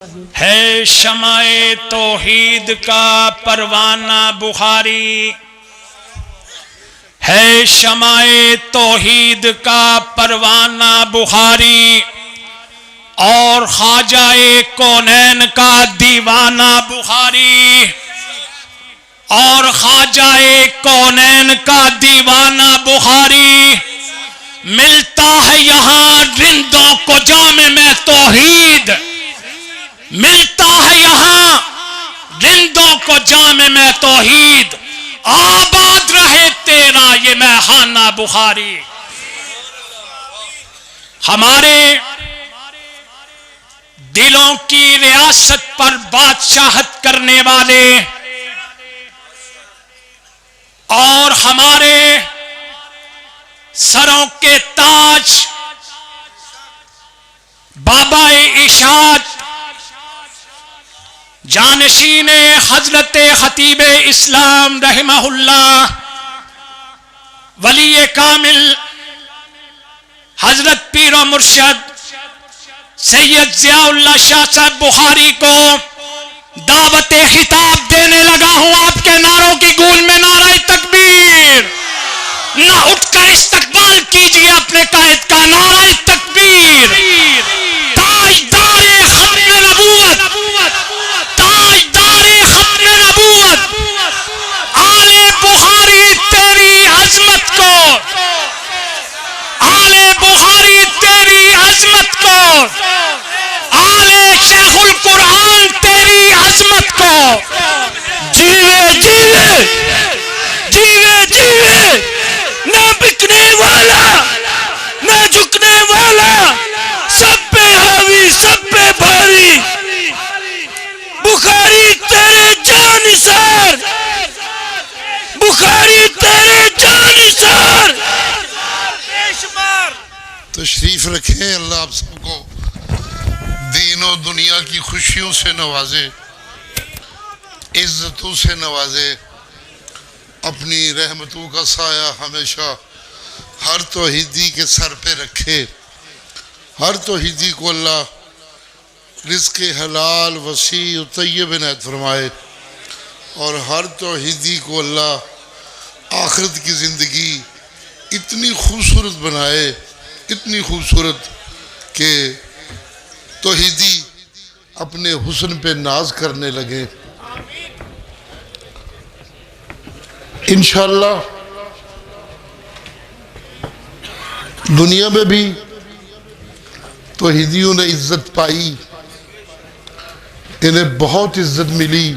ہے شمع توحید کا پروانہ بخاری، ہے شمع توحید کا پروانہ بخاری، اور خواجہ کونین کا دیوانہ بخاری، اور خواجہ کونین کا دیوانہ بخاری۔ ملتا ہے یہاں رندوں کو جام میں توحید، ملتا ہے یہاں رندوں کو جام میں توحید، آباد رہے تیرا یہ میخانہ بخاری۔ ہمارے دلوں کی ریاست پر بادشاہت کرنے والے اور ہمارے سروں کے تاج بابا اشاعت جانشین حضرت خطیب اسلام رحمہ اللہ ولی کامل حضرت پیر و مرشد سید ضیاء اللہ شاہ صاحب بخاری کو دعوت خطاب دینے لگا ہوں۔ آپ کے نعروں کی گونج میں نعرہ تکبیر، نہ اٹھ کر استقبال کیجئے اپنے قائد کا، نعرہ تکبیر۔ تاجدار ختم نبوت، تاجدار ختم نبوت، آل بخاری تیری عظمت کو، آل بخاری تیری عظمت کو، آل شیخ القرآن تیری عظمت کو، جیوے جیوے جیوے جیوے، نہ بکنے والا نہ جھکنے والا، سب پہ حاوی سب پہ بھاری، بخاری تیرے جانثار، بخاری تیرے جانثار۔ تشریف رکھیں۔ اللہ آپ سب کو دین و دنیا کی خوشیوں سے نوازے، عزتوں سے نوازے، اپنی رحمتوں کا سایہ ہمیشہ ہر توحیدی کے سر پہ رکھے۔ ہر توحیدی کو اللہ رزق حلال وسیع و طیب عنایت فرمائے، اور ہر توحیدی کو اللہ آخرت کی زندگی اتنی خوبصورت بنائے، اتنی خوبصورت کہ توحیدی اپنے حسن پہ ناز کرنے لگے۔ انشاءاللہ دنیا میں بھی توحیدیوں نے عزت پائی، انہیں بہت عزت ملی۔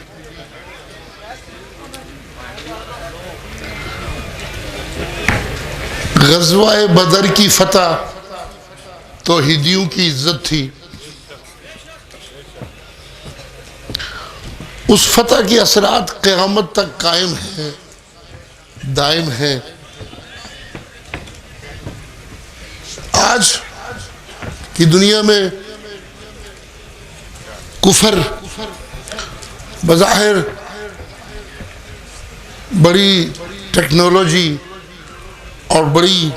غزوہ بدر کی فتح توحیدیوں کی عزت تھی۔ اس فتح کے اثرات قیامت تک قائم ہیں، دائم ہیں۔ آج کی دنیا میں کفر بظاہر بڑی ٹیکنالوجی اور بڑی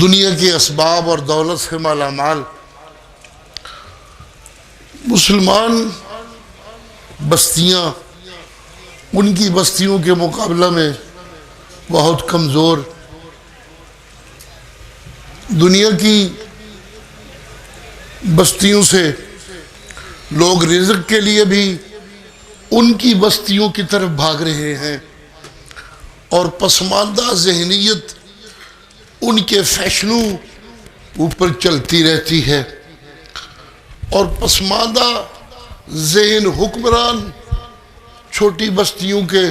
دنیا کے اسباب اور دولت سے مالا مال، مسلمان بستیاں ان کی بستیوں کے مقابلہ میں بہت کمزور۔ دنیا کی بستیوں سے لوگ رزق کے لیے بھی ان کی بستیوں کی طرف بھاگ رہے ہیں، اور پسماندہ ذہنیت ان کے فیشنوں اوپر چلتی رہتی ہے، اور پسماندہ ذہن حکمران چھوٹی بستیوں کے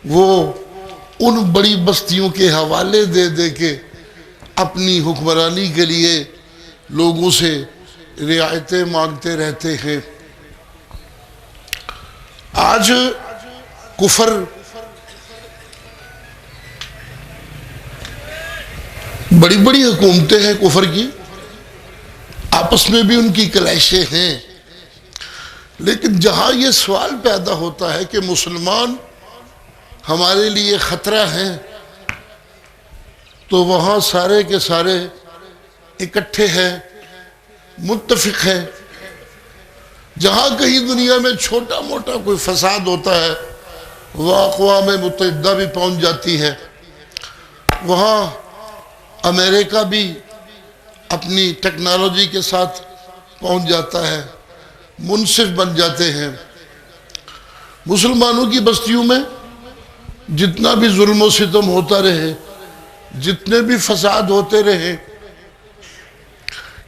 وہ ان بڑی بستیوں کے حوالے دے دے کے اپنی حکمرانی کے لیے لوگوں سے رعایتیں مانگتے رہتے ہیں۔ آج کفر بڑی بڑی حکومتیں ہیں کفر کی، آپس میں بھی ان کی کلیشیں ہیں، لیکن جہاں یہ سوال پیدا ہوتا ہے کہ مسلمان ہمارے لیے خطرہ ہیں، تو وہاں سارے کے سارے اکٹھے ہیں، متفق ہیں جہاں کہیں دنیا میں چھوٹا موٹا کوئی فساد ہوتا ہے وہ اقوام متحدہ بھی پہنچ جاتی ہے، وہاں امریکہ بھی اپنی ٹیکنالوجی کے ساتھ پہنچ جاتا ہے، منصف بن جاتے ہیں۔ مسلمانوں کی بستیوں میں جتنا بھی ظلم و ستم ہوتا رہے، جتنے بھی فساد ہوتے رہے،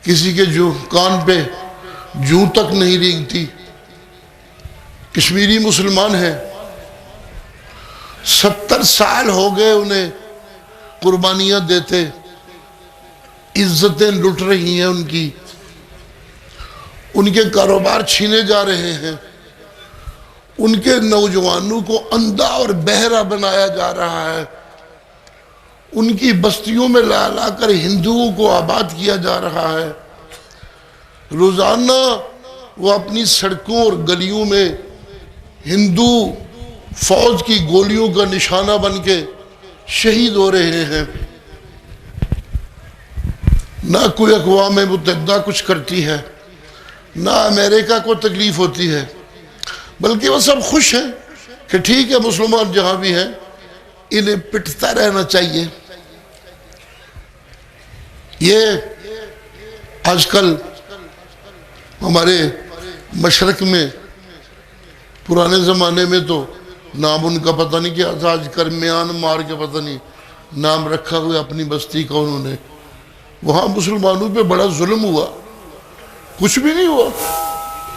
کسی کے جو کان پہ جوں تک نہیں رینگتی۔ کشمیری مسلمان ہیں، 70 سال ہو گئے انہیں قربانیاں دیتے، عزتیں لٹ رہی ہیں ان کے کاروبار چھینے جا رہے ہیں، ان کے نوجوانوں کو اندھا اور بہرا بنایا جا رہا ہے، ان کی بستیوں میں لا لا کر ہندوؤں کو آباد کیا جا رہا ہے۔ روزانہ وہ اپنی سڑکوں اور گلیوں میں ہندو فوج کی گولیوں کا نشانہ بن کے شہید ہو رہے ہیں۔ نہ کوئی اقوام متحدہ کچھ کرتی ہے، نہ امریکہ کو تکلیف ہوتی ہے، بلکہ وہ سب خوش ہیں کہ ٹھیک ہے مسلمان جہاں بھی ہیں انہیں پٹتا رہنا چاہیے۔ یہ آج کل ہمارے مشرق میں، پرانے زمانے میں تو نام ان کا پتہ نہیں کیا تھا، آج کل میانمار کے پتہ نہیں نام رکھا ہوئے اپنی بستی کا انہوں نے۔ وہاں مسلمانوں پہ بڑا ظلم ہوا، کچھ بھی نہیں ہوا،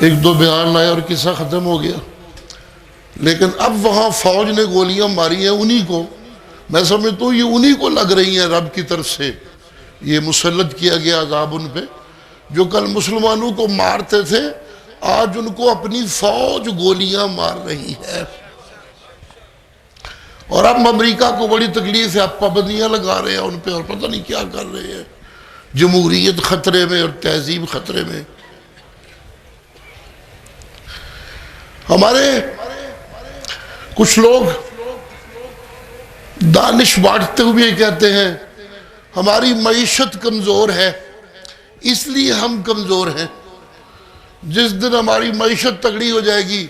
ایک دو بیان لائے اور قصہ ختم ہو گیا، لیکن اب وہاں فوج نے گولیاں ماری ہیں انہی کو، میں سمجھتا ہوں یہ انہی کو لگ رہی ہیں رب کی طرف سے، یہ مسلط کیا گیا عذاب ان پہ، جو کل مسلمانوں کو مارتے تھے آج ان کو اپنی فوج گولیاں مار رہی ہے۔ اور اب امریکہ کو بڑی تکلیف ہے، اب پابندیاں لگا رہے ہیں ان پہ اور پتہ نہیں کیا کر رہے ہیں، جمہوریت خطرے میں اور تہذیب خطرے میں۔ ہمارے کچھ لوگ دانش بانٹتے ہوئے کہتے ہیں ہماری معیشت کمزور ہے اس لیے ہم کمزور ہیں، جس دن ہماری معیشت تگڑی ہو جائے گی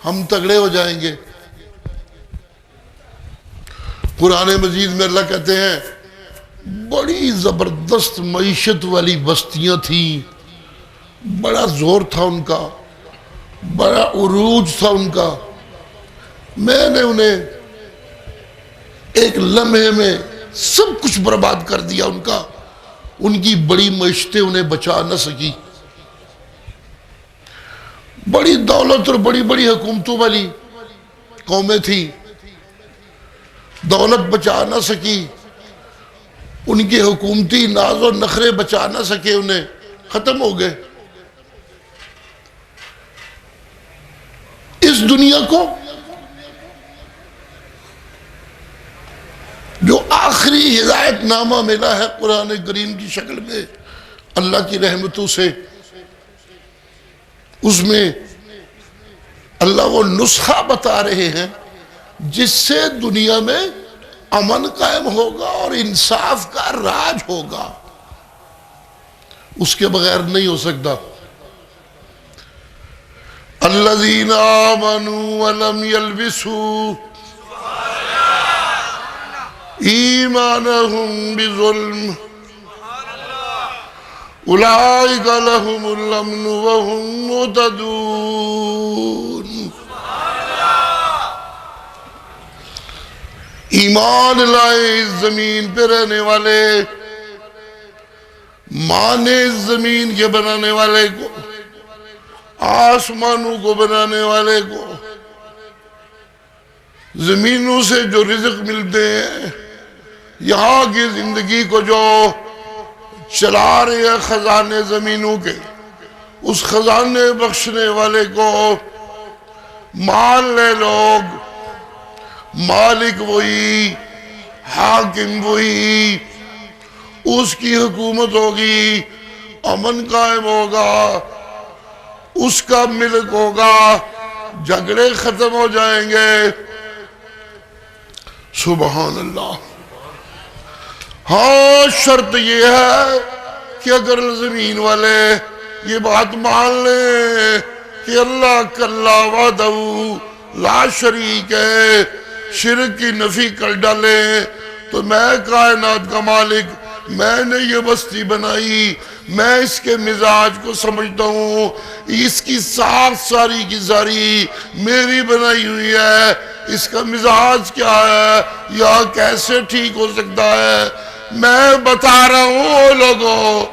ہم تگڑے ہو جائیں گے۔ قرآن مجید میں اللہ کہتے ہیں بڑی زبردست معیشت والی بستیاں تھیں، بڑا زور تھا ان کا، بڑا عروج تھا ان کا، میں نے انہیں ایک لمحے میں سب کچھ برباد کر دیا ان کا، ان کی بڑی معیشتیں انہیں بچا نہ سکی، بڑی دولت اور بڑی بڑی حکومتوں والی قومیں تھیں، دولت بچا نہ سکی، ان کے حکومتی ناز و نخرے بچا نہ سکے، انہیں ختم ہو گئے۔ اس دنیا کو جو آخری ہدایت نامہ ملا ہے قرآن کریم کی شکل میں اللہ کی رحمتوں سے، اس میں اللہ وہ نسخہ بتا رہے ہیں جس سے دنیا میں امن قائم ہوگا اور انصاف کا راج ہوگا، اس کے بغیر نہیں ہو سکتا۔ الذین آمنوا ولم یلبسوا ایمانہم بظلم اولئک لہم الامن وہم مہتدون۔ ایمان لائے اس زمین پہ رہنے والے، مانے اس زمین کے بنانے والے کو، آسمانوں کو بنانے والے کو، زمینوں سے جو رزق ملتے ہیں، یہاں کی زندگی کو جو چلا رہے ہیں خزانے زمینوں کے، اس خزانے بخشنے والے کو مان لے لوگ، مالک وہی، حاکم وہی، اس کی حکومت ہوگی، امن قائم ہوگا، اس کا ملک ہوگا، جھگڑے ختم ہو جائیں گے۔ سبحان اللہ۔ ہاں شرط یہ ہے کہ اگر زمین والے یہ بات مان لیں کہ اللہ کلا وحدہ لا شریک ہے، شرک کی نفی کر ڈالیں تو میں کائنات کا مالک، میں نے یہ بستی بنائی، میں اس کے مزاج کو سمجھتا ہوں، اس کی ساری کی ساری میری بنائی ہوئی ہے، اس کا مزاج کیا ہے یا کیسے ٹھیک ہو سکتا ہے؟ میں بتا رہا ہوں لوگوں،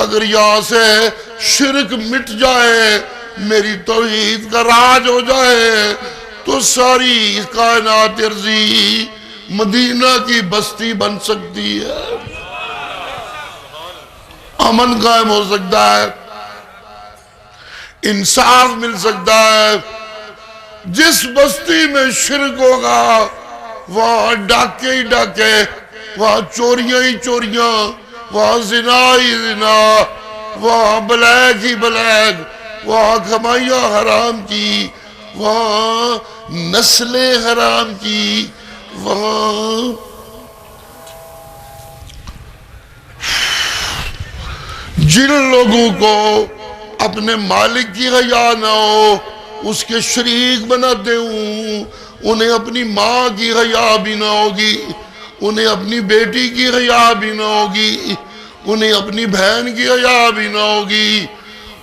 اگر یہاں سے شرک مٹ جائے، میری توحید کا راج ہو جائے، تو ساری کائنات ارضی مدینہ کی بستی بن سکتی ہے، امن قائم ہو سکتا ہے، انصاف مل سکتا ہے۔ جس بستی میں شرک ہوگا وہاں ڈاکے ہی ڈاکے، وہاں چوریاں ہی چوریاں، وہاں زنا ہی زنا، وہاں بلیک ہی بلیک، وہاں کمائیاں حرام کی، وہاں نسلیں حرام کی، وہاں جن لوگوں کو اپنے مالک کی حیا نہ ہو اس کے شریک بناتے ہوں، انہیں اپنی ماں کی حیا بھی نہ ہوگی، انہیں اپنی بیٹی کی حیا بھی نہ ہوگی، انہیں اپنی بہن کی حیا بھی نہ ہوگی،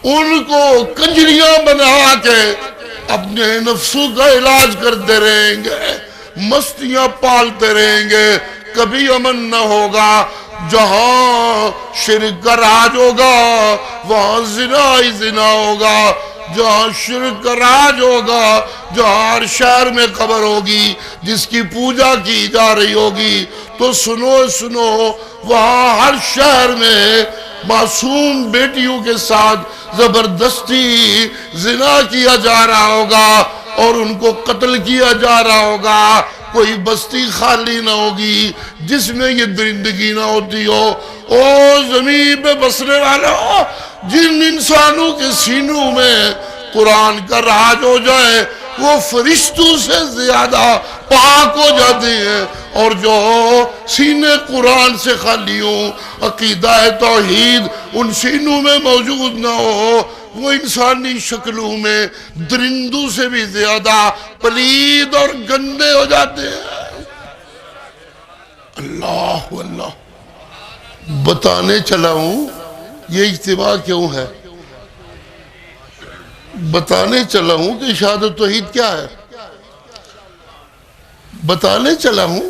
ان کو کنجریاں بنا کے اپنے نفسوں کا علاج کرتے رہیں گے، مستیاں پالتے رہیں گے، کبھی امن نہ ہوگا۔ جہاں شرک کا راج ہوگا وہاں زنا ہی زنا ہوگا، جہاں شرک کا راج ہوگا، جہاں ہر شہر میں قبر ہوگی جس کی پوجا کی جا رہی ہوگی، تو سنو وہاں ہر شہر میں معصوم بیٹیوں کے ساتھ زبردستی زنا کیا جا رہا ہوگا اور ان کو قتل کیا جا رہا ہوگا۔ کوئی بستی خالی نہ ہوگی جس میں یہ درندگی نہ ہوتی ہو۔ او زمین پہ بسنے والوں، جن انسانوں کے سینوں میں قرآن کا راج ہو جائے وہ فرشتوں سے زیادہ پاک ہو جاتے ہیں، اور جو سینے قرآن سے خالی ہوں، عقیدہ توحید ان سینوں میں موجود نہ ہو، وہ انسانی شکلوں میں درندوں سے بھی زیادہ پلید اور گندے ہو جاتے ہیں۔ اللہ اللہ، بتانے چلا ہوں یہ اجتماع کیوں ہے، بتانے چلا ہوں کہ شہادت توحید کیا ہے، بتانے چلا ہوں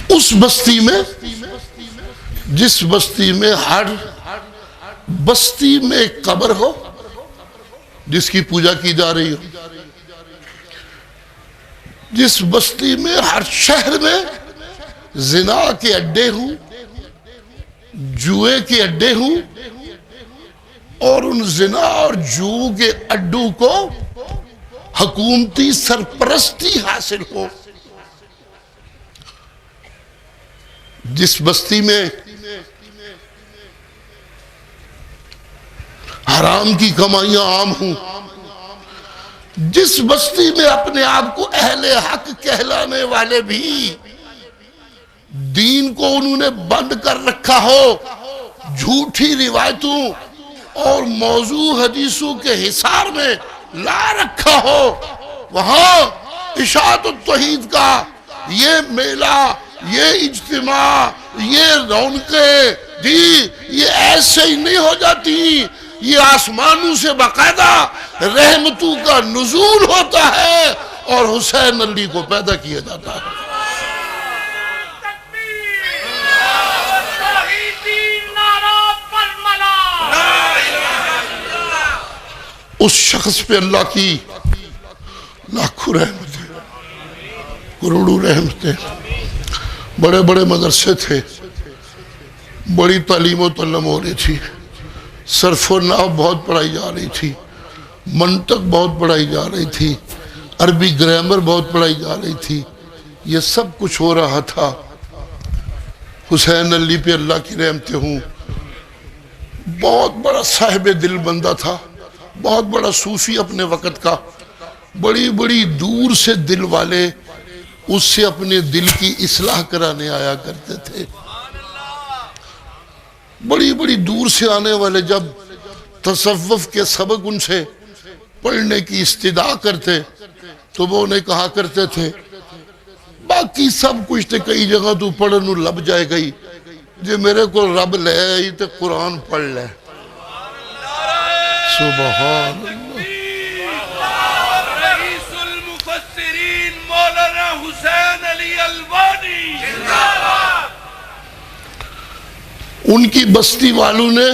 اس بستی میں، جس بستی میں ہر بستی میں ایک قبر ہو جس کی پوجا کی جا رہی ہو، جس بستی میں ہر شہر میں زنا کے اڈے ہوں، جوئے کے اڈے ہوں، اور ان زنا اور جوؤ کے اڈوں کو حکومتی سرپرستی حاصل ہو، جس بستی میں حرام کی کمائیاں عام ہوں، جس بستی میں اپنے آپ کو اہل حق کہلانے والے بھی دین کو انہوں نے بند کر رکھا ہو، جھوٹی روایتوں اور موضوع حدیثوں کے حصار میں لا رکھا ہو، وہاں اشاعت التوحید کا یہ میلہ، یہ اجتماع، یہ رونقیں جی یہ ایسے ہی نہیں ہو جاتی، یہ آسمانوں سے باقاعدہ رحمتوں کا نزول ہوتا ہے اور حسین علی کو پیدا کیا جاتا ہے۔ اس شخص پہ اللہ کی لاکھوں رحمتیں، کروڑوں رحمتیں، بڑے بڑے مدرسے تھے، بڑی تعلیم و تعلم ہو رہی تھی، صرف و نحو بہت پڑھائی جا رہی تھی، منطق بہت پڑھائی جا رہی تھی، عربی گرامر بہت پڑھائی جا رہی تھی، یہ سب کچھ ہو رہا تھا۔ حسین علی پہ اللہ کی رحمتیں ہوں، بہت بڑا صاحب دل بندہ تھا، بہت بڑا صوفی اپنے وقت کا، بڑی بڑی دور سے دل والے اس سے اپنے دل کی اصلاح کرانے آیا کرتے تھے۔ بڑی بڑی دور سے آنے والے جب تصوف کے سبق ان سے پڑھنے کی استدعا کرتے تو وہ انہیں کہا کرتے تھے باقی سب کچھ تے کئی جگہ تو پڑھنو لب جائے گئی جے میرے کو رب لے آئی تے قرآن پڑھ لے. سبحان رئیس المفسرین مولانا حسین علی الوانی. ان کی بستی والوں نے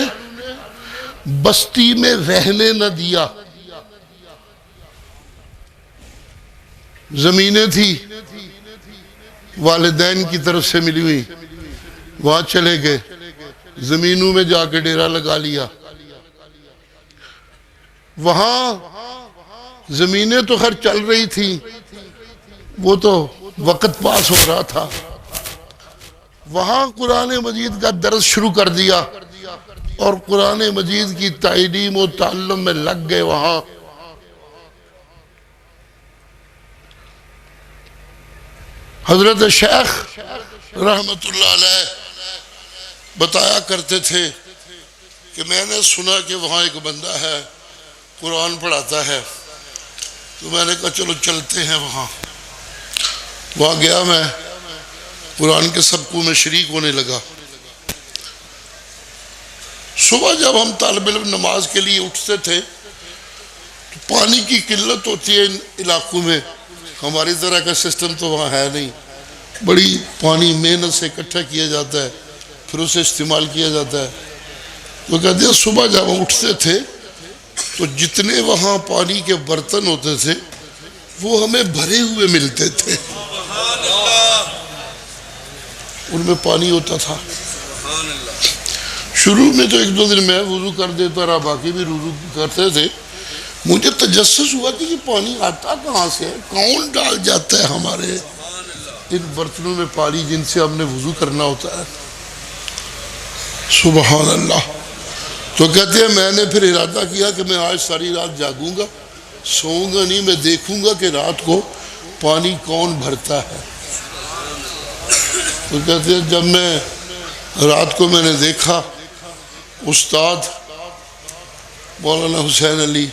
بستی میں رہنے نہ دیا. زمینیں تھی والدین کی طرف سے ملی ہوئی, وہاں چلے گئے, زمینوں میں جا کے ڈیرا لگا لیا. وہاں زمینیں تو خیر چل رہی تھی, وہ تو وقت پاس ہو رہا تھا. وہاں قرآن مجید کا درس شروع کر دیا اور قرآن مجید کی تعلیم و تعلم میں لگ گئے. وہاں حضرت شیخ رحمت اللہ علیہ بتایا کرتے تھے کہ میں نے سنا کہ وہاں ایک بندہ ہے قرآن پڑھاتا ہے, تو میں نے کہا چلو چلتے ہیں. وہاں گیا, میں قرآن کے سبقوں میں شریک ہونے لگا. صبح جب ہم طالب علم نماز کے لیے اٹھتے تھے تو پانی کی قلت ہوتی ہے ان علاقوں میں, ہماری طرح کا سسٹم تو وہاں ہے نہیں. بڑی پانی محنت سے اکٹھا کیا جاتا ہے پھر اسے استعمال کیا جاتا ہے. تو کہتے ہیں صبح جب ہم اٹھتے تھے تو جتنے وہاں پانی کے برتن ہوتے تھے وہ ہمیں بھرے ہوئے ملتے تھے, ان میں پانی ہوتا تھا. شروع میں تو ایک دو دن میں وضو کر دیتا رہا, باقی بھی وضو کرتے تھے. مجھے تجسس ہوا کہ یہ پانی آتا کہاں سے ہے, کون ڈال جاتا ہے ہمارے ان برتنوں میں پانی جن سے ہم نے وضو کرنا ہوتا ہے. سبحان اللہ. تو کہتے ہیں میں نے پھر ارادہ کیا کہ میں آج ساری رات جاگوں گا, سوؤں گا نہیں, میں دیکھوں گا کہ رات کو پانی کون بھرتا ہے. تو کہتے ہیں جب میں رات کو میں نے دیکھا استاد مولانا حسین علی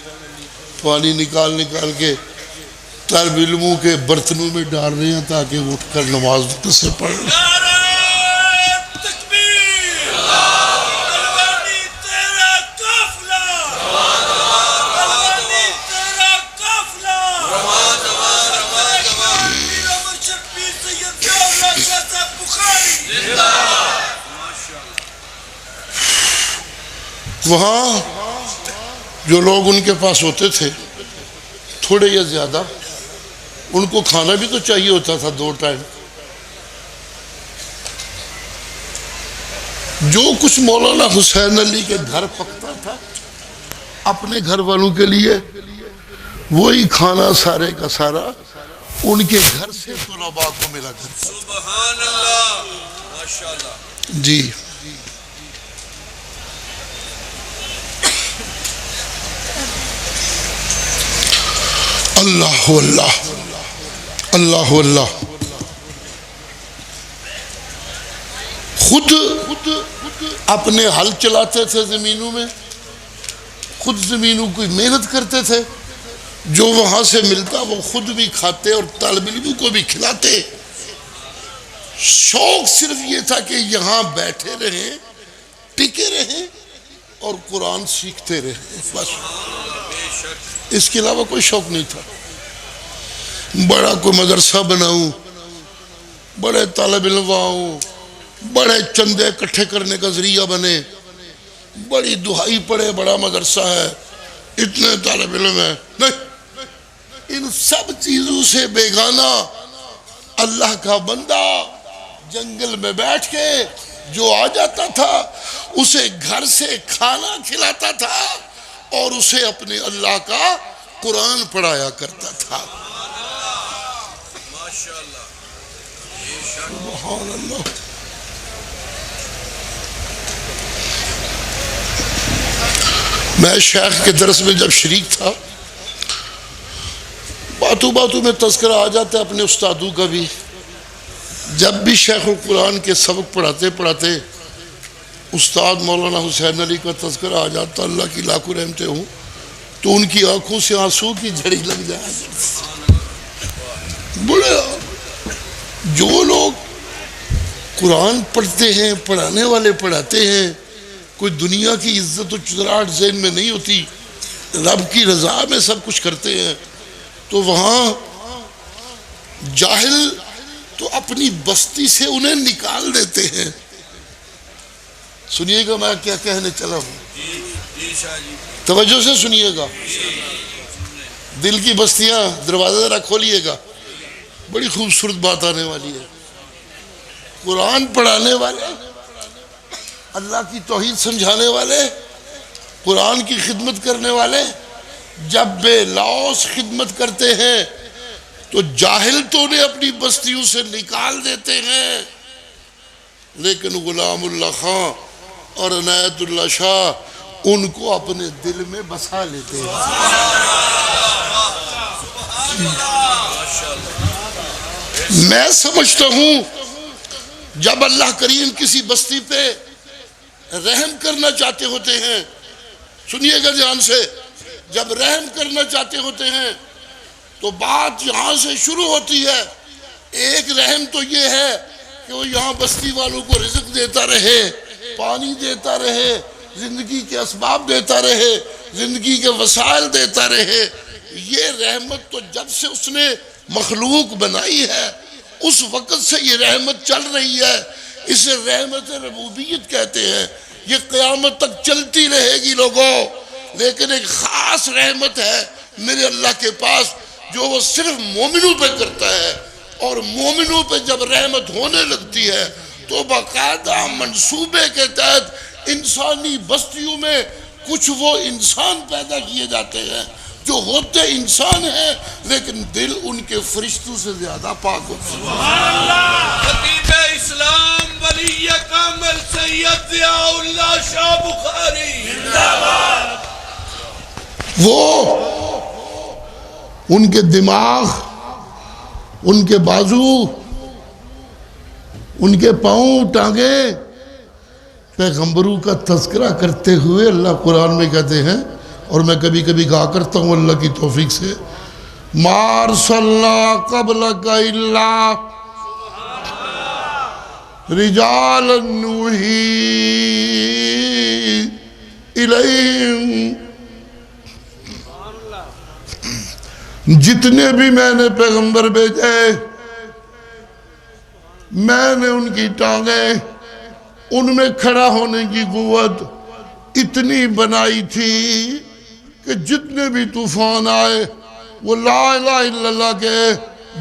پانی نکال کے طالب علموں کے برتنوں میں ڈال رہے ہیں تاکہ وہ اٹھ کر نماز سے پڑھ لیں. وہاں جو لوگ ان کے پاس ہوتے تھے تھوڑے یا زیادہ, ان کو کھانا بھی تو چاہیے ہوتا تھا 2 ٹائم. جو کچھ مولانا حسین علی کے گھر پکتا تھا اپنے گھر والوں کے لیے وہی کھانا سارے کا سارا ان کے گھر سے طلباء کو ملا کرتا. سبحان اللہ, ماشاءاللہ. جی اللہ اللہ اللہ اللہ. خود اپنے ہل چلاتے تھے زمینوں میں, خود زمینوں کی محنت کرتے تھے, جو وہاں سے ملتا وہ خود بھی کھاتے اور طالب علموں کو بھی کھلاتے. شوق صرف یہ تھا کہ یہاں بیٹھے رہیں, ٹکے رہیں اور قرآن سیکھتے رہیں, بس. اس کے علاوہ کوئی شوق نہیں تھا. بڑا کوئی مدرسہ بناؤں, بڑے طالب علم آؤں, بڑے چندے اکٹھے کرنے کا ذریعہ بنے, بڑی دہائی پڑے, بڑا مدرسہ ہے, اتنے طالب علم ہیں, نہیں. ان سب چیزوں سے بیگانہ اللہ کا بندہ جنگل میں بیٹھ کے جو آ جاتا تھا اسے گھر سے کھانا کھلاتا تھا اور اسے اپنے اللہ کا قرآن پڑھایا کرتا تھا. سبحان اللہ. میں شیخ کے درس میں جب شریک تھا باتوں میں تذکرہ آ جاتا ہے اپنے استادوں کا بھی. جب بھی شیخ القرآن کے سبق پڑھاتے استاد مولانا حسین علی کا تذکرہ آ جاتا، اللہ کی لاکھوں رحمتیں ہوں، تو ان کی آنکھوں سے آنسو کی جھڑی لگ جائے. بڑے جو لوگ قرآن پڑھتے ہیں، پڑھانے والے پڑھاتے ہیں، کوئی دنیا کی عزت و چراٹ ذہن میں نہیں ہوتی، رب کی رضا میں سب کچھ کرتے ہیں، تو وہاں جاہل تو اپنی بستی سے انہیں نکال دیتے ہیں. سنیے گا میں کیا کہنے چلا ہوں، توجہ سے سنیے گا. دل کی بستیاں دروازہ ذرا کھولیے گا، بڑی خوبصورت بات آنے والی ہے. قرآن پڑھانے والے، اللہ کی توحید سمجھانے والے، قرآن کی خدمت کرنے والے جب بے لوث خدمت کرتے ہیں تو جاہل تو انہیں اپنی بستیوں سے نکال دیتے ہیں، لیکن غلام اللہ خان اور عنایت اللہ شاہ ان کو اپنے دل میں بسا لیتے ہیں. میں سمجھتا ہوں جب اللہ کریم کسی بستی پہ رحم کرنا چاہتے ہوتے ہیں، سنیے گا دھیان سے، جب رحم کرنا چاہتے ہوتے ہیں تو بات یہاں سے شروع ہوتی ہے. ایک رحم تو یہ ہے کہ وہ یہاں بستی والوں کو رزق دیتا رہے، پانی دیتا رہے، زندگی کے اسباب دیتا رہے، زندگی کے وسائل دیتا رہے. یہ رحمت تو جب سے اس نے مخلوق بنائی ہے اس وقت سے یہ رحمت چل رہی ہے. اسے رحمت ربوبیت کہتے ہیں. یہ قیامت تک چلتی رہے گی لوگوں. لیکن ایک خاص رحمت ہے میرے اللہ کے پاس جو وہ صرف مومنوں پہ کرتا ہے، اور مومنوں پہ جب رحمت ہونے لگتی ہے تو باقاعدہ منصوبے کے تحت انسانی بستیوں میں کچھ وہ انسان پیدا کیے جاتے ہیں جو ہوتے انسان ہیں لیکن دل ان کے فرشتوں سے زیادہ پاک ہوتے ہیں. خطیب اسلام ولی کامل سید ضیاء اللہ شاہ بخاری وہ ان کے دماغ، ان کے بازو، ان کے پاؤں، ٹانگیں پیغمبروں کا تذکرہ کرتے ہوئے اللہ قرآن میں کہتے ہیں، اور میں کبھی کبھی کہا کرتا ہوں اللہ کی توفیق سے، ما ارسلنا قبلک الا رجالا نوحی الیہم. جتنے بھی میں نے پیغمبر بھیجے میں نے ان کی ٹانگیں، ان میں کھڑا ہونے کی قوت اتنی بنائی تھی کہ جتنے بھی طوفان آئے وہ لا الہ الا اللہ کے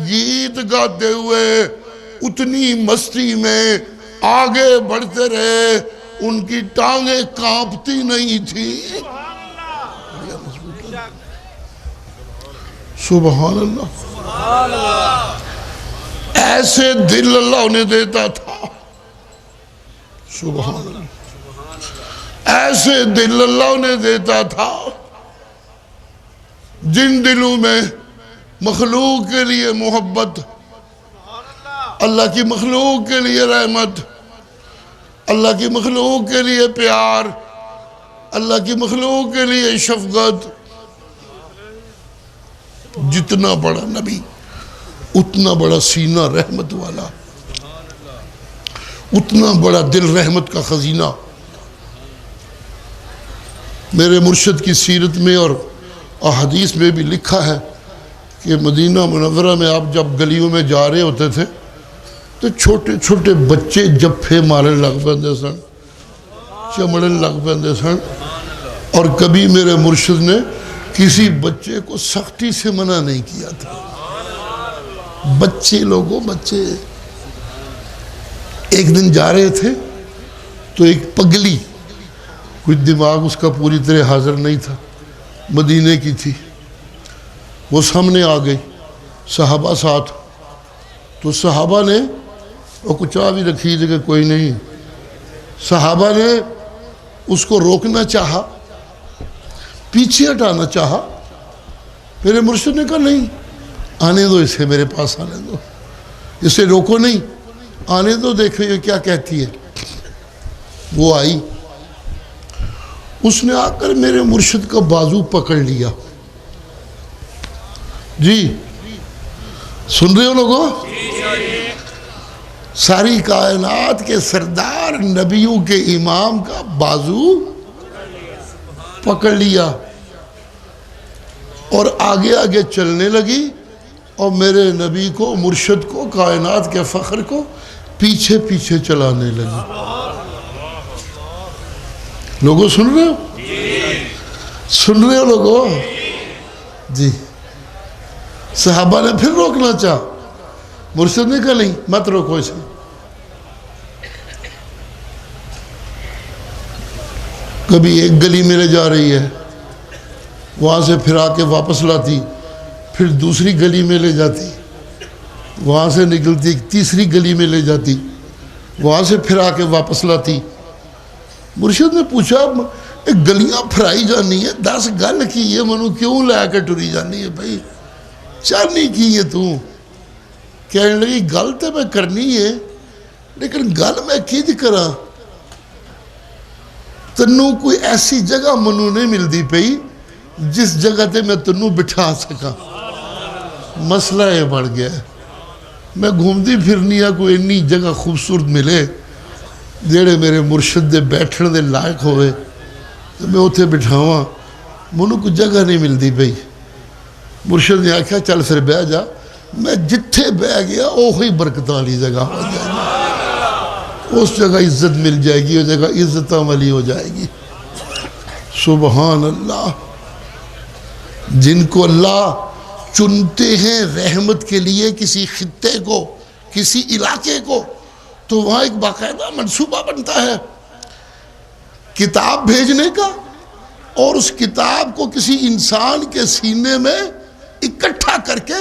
گیت گاتے ہوئے اتنی مستی میں آگے بڑھتے رہے، ان کی ٹانگیں کانپتی نہیں تھی. سبحان اللہ. ایسے دل اللہ انہیں دیتا تھا. سبحان اللہ. ایسے دل اللہ انہیں دیتا تھا جن دلوں میں مخلوق کے لیے محبت، اللہ کی مخلوق کے لیے رحمت، اللہ کی مخلوق کے لیے پیار، اللہ کی مخلوق کے لیے شفقت. جتنا بڑا نبی اتنا بڑا سینہ رحمت والا، اتنا بڑا دل رحمت کا خزینہ. میرے مرشد کی سیرت میں اور احادیث میں بھی لکھا ہے کہ مدینہ منورہ میں آپ جب گلیوں میں جا رہے ہوتے تھے تو چھوٹے چھوٹے بچے جفے مارن لگ پندے سن، چمڑن لگ پندے سن، اور کبھی میرے مرشد نے کسی بچے کو سختی سے منع نہیں کیا تھا. بچے لوگوں، بچے. ایک دن جا رہے تھے تو ایک پگلی، کوئی دماغ اس کا پوری طرح حاضر نہیں تھا، مدینے کی تھی، وہ سامنے آ گئی، صحابہ ساتھ. تو صحابہ نے وہ کچھ آ بھی رکھی جگہ کوئی نہیں، صحابہ نے اس کو روکنا چاہا، پیچھے ہٹانا چاہا. میرے مرشد نے کہا نہیں، آنے دو اسے، میرے پاس آنے دو، اسے روکو نہیں، آنے دو، دیکھو یہ کیا کہتی ہے. وہ آئی، اس نے آ کر میرے مرشد کا بازو پکڑ لیا. جی سن رہے ہو لوگوں؟ ساری کائنات کے سردار نبیوں کے امام کا بازو پکڑ لیا اور آگے آگے چلنے لگی، اور میرے نبی کو، مرشد کو، کائنات کے فخر کو پیچھے پیچھے چلانے لگی. لوگوں سن رہے ہو؟ سن رہے ہو لوگوں؟ جی. صحابہ نے پھر روکنا چاہا، مرشد نے کہا نہیں مت روکو اسے. کبھی ایک گلی میں لے جا رہی ہے، وہاں سے پھر آ کے واپس لاتی، پھر دوسری گلی میں لے جاتی، وہاں سے نکلتی تیسری گلی میں لے جاتی، وہاں سے پھر آ کے واپس لاتی. مرشد نے پوچھا گلیاں پھرائی جانی ہے، 10 گل کی ہے، منو کیوں لے کے ٹری جانی ہے بھائی، چانی کی ہے تو؟ کہنے لگی گل تو میں کرنی ہے لیکن گل میں کی کرا، تنوں کوئی ایسی جگہ منو نہیں ملتی پئی جس جگہ تے میں تنوں بٹھا سکا. مسئلہ یہ بڑھ گیا ہے، میں گھومتی پھرنی ہے کوئی انی جگہ خوبصورت ملے جیڑے میرے مرشد دے بیٹھن دے لائق ہوئے تو میں اتنے بٹھاواں، منو کوئی جگہ نہیں ملتی پئی. مرشد نے آکھا چل پھر بہ جا. میں جتھے بہ گیا وہی برکت والی جگہ ہو جائے گی، اس جگہ عزت مل جائے گی، اس جگہ عزت والی ہو جائے گی. سبحان اللہ. جن کو اللہ چنتے ہیں رحمت کے لیے کسی خطے کو، کسی علاقے کو، تو وہاں ایک باقاعدہ منصوبہ بنتا ہے کتاب بھیجنے کا، اور اس کتاب کو کسی انسان کے سینے میں اکٹھا کر کے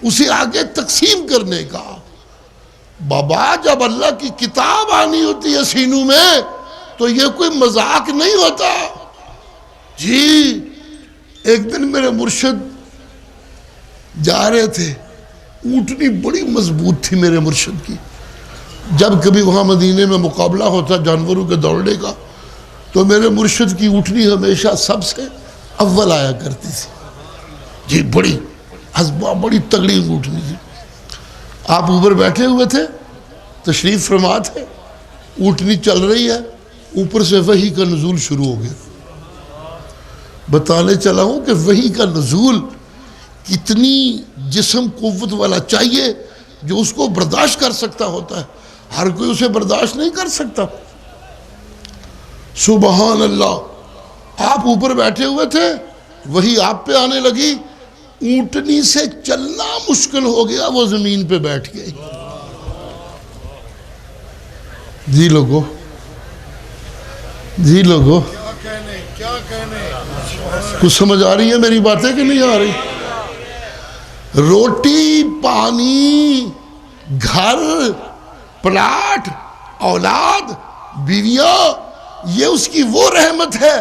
اسے آگے تقسیم کرنے کا. بابا جب اللہ کی کتاب آنی ہوتی ہے سینوں میں تو یہ کوئی مذاق نہیں ہوتا. جی ایک دن میرے مرشد جا رہے تھے، اونٹنی بڑی مضبوط تھی میرے مرشد کی. جب کبھی وہاں مدینے میں مقابلہ ہوتا جانوروں کے دوڑنے کا تو میرے مرشد کی اونٹنی ہمیشہ سب سے اول آیا کرتی تھی. جی بڑی حسبہ، بڑی تگڑی اونٹنی تھی. آپ اوپر بیٹھے ہوئے تھے، تشریف فرما تھے، اونٹنی چل رہی ہے، اوپر سے وحی کا نزول شروع ہو گیا. بتانے چلا ہوں کہ وحی کا نزول کتنی جسم قوت والا چاہیے جو اس کو برداشت کر سکتا ہوتا ہے. ہر کوئی اسے برداشت نہیں کر سکتا. سبحان اللہ. آپ اوپر بیٹھے ہوئے تھے، وہی آپ پہ آنے لگی، اونٹنی سے چلنا مشکل ہو گیا، وہ زمین پہ بیٹھ گئی. جی لوگو، جی لوگو، کچھ سمجھ آ رہی ہے میری باتیں کہ نہیں آ رہی؟ روٹی، پانی، گھر، پلاٹ، اولاد، بیویاں، یہ اس کی وہ رحمت ہے.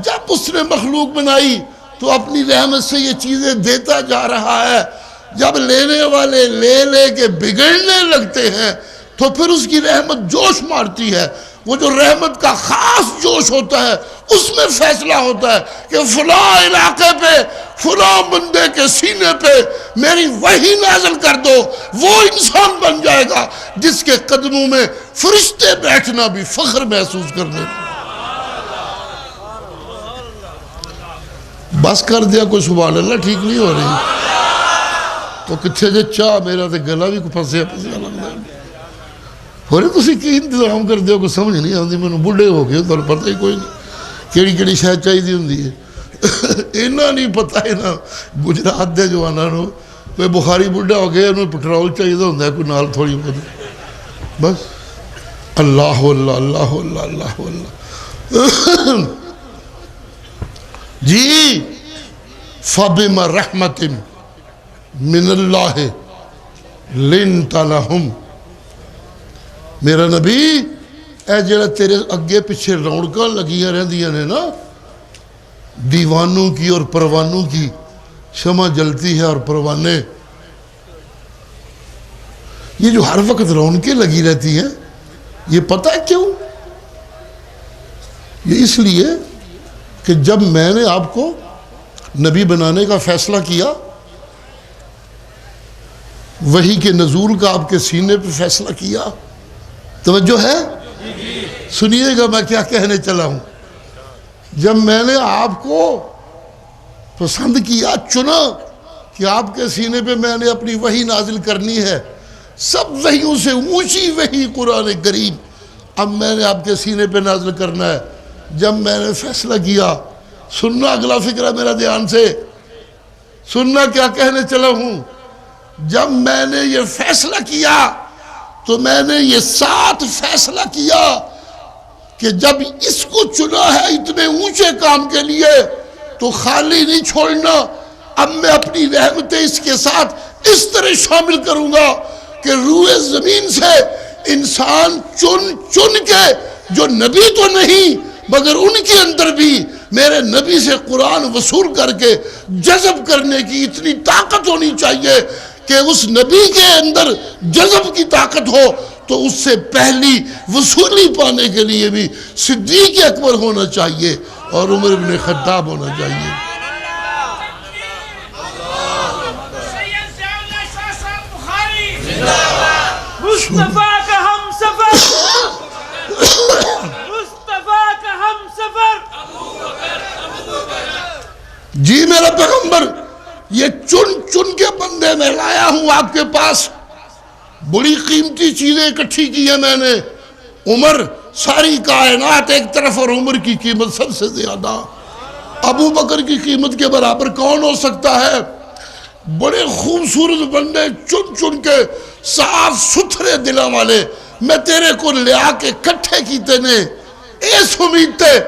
جب اس نے مخلوق بنائی تو اپنی رحمت سے یہ چیزیں دیتا جا رہا ہے. جب لینے والے لے لے کے بگڑنے لگتے ہیں تو پھر اس کی رحمت جوش مارتی ہے. وہ جو رحمت کا خاص جوش ہوتا ہے اس میں فیصلہ ہوتا ہے کہ فلاں علاقے پہ، فلاں بندے کے سینے پہ میری وحی نازل کر دو. وہ انسان بن جائے گا جس کے قدموں میں فرشتے بیٹھنا بھی فخر محسوس کرنے. بس کر دیا کوئی سبحان اللہ ٹھیک نہیں ہو رہی تو کتھے جے چاہ میرا تے گلا بھی کو پھنسیا پھنسیا لگتا ہے. ہو رہے تسی کی انتظام کر دیو کوئی سمجھ نہیں آتی. میں بڑھے ہو گئے تو پتہ ہی کوئی نہیں کیڑی کیڑی شاید چاہیے ہوندی ہے. اینا نہیں پتہ ہے نا گجرات دے جواناں نو کوئی بخاری بڑھا ہو گیا انہوں پٹرول چاہیے ہوتا ہے کوئی نال تھوڑی بہت بس. اللہ اللہ اللہ اللہ اللہ اللہ. جی فَبِمَ رَحْمَةٍ مِّنَ اللَّهِ لِنْتَ لَهُمْ. میرا نبی اے جڑا تیرے اگے پیچھے رونقاں لگیاں رہندیاں نے نا، دیوانوں کی اور پروانوں کی، شمع جلتی ہے اور پروانے، یہ جو ہر وقت رونقیں لگی رہتی ہیں، یہ پتہ ہے کیوں؟ یہ اس لیے کہ جب میں نے آپ کو نبی بنانے کا فیصلہ کیا، وحی کے نزول کا آپ کے سینے پہ فیصلہ کیا، توجہ ہے؟ سنیے گا میں کیا کہنے چلا ہوں۔ جب میں نے آپ کو پسند کیا، چنا کہ آپ کے سینے پہ میں نے اپنی وحی نازل کرنی ہے، سب وحیوں سے اونچی وحی قرآن کریم اب میں نے آپ کے سینے پہ نازل کرنا ہے۔ جب میں نے فیصلہ کیا، سننا اگلا فکرہ میرا دھیان سے، سننا کیا کہنے چلا ہوں۔ جب میں نے یہ فیصلہ کیا تو میں نے یہ ساتھ فیصلہ کیا کہ جب اس کو چنا ہے اتنے اونچے کام کے لیے تو خالی نہیں چھوڑنا، اب میں اپنی رحمتیں اس کے ساتھ اس طرح شامل کروں گا کہ روئے زمین سے انسان چن کے جو نبی تو نہیں مگر ان کے اندر بھی میرے نبی سے قرآن وصول کر کے جذب کرنے کی اتنی طاقت ہونی چاہیے کہ اس نبی کے اندر جذب کی طاقت ہو تو اس سے پہلی وصولی پانے کے لیے بھی صدیق اکبر ہونا چاہیے اور عمر بن خطاب ہونا چاہیے۔ مصطفیٰ کا ہم سفر، مصطفیٰ کا ہم سفر۔ جی میرا پیغمبر، یہ چن کے بندے میں لایا ہوں آپ کے پاس، بڑی قیمتی چیزیں اکٹھی کی ہیں میں نے۔ عمر ساری کائنات ایک طرف اور عمر کی قیمت سب سے زیادہ، ابو بکر کی قیمت کے برابر کون ہو سکتا ہے؟ بڑے خوبصورت بندے چن کے صاف ستھرے دلوں والے میں تیرے کو لیا کے کٹھے کیتے نے، اس امید تے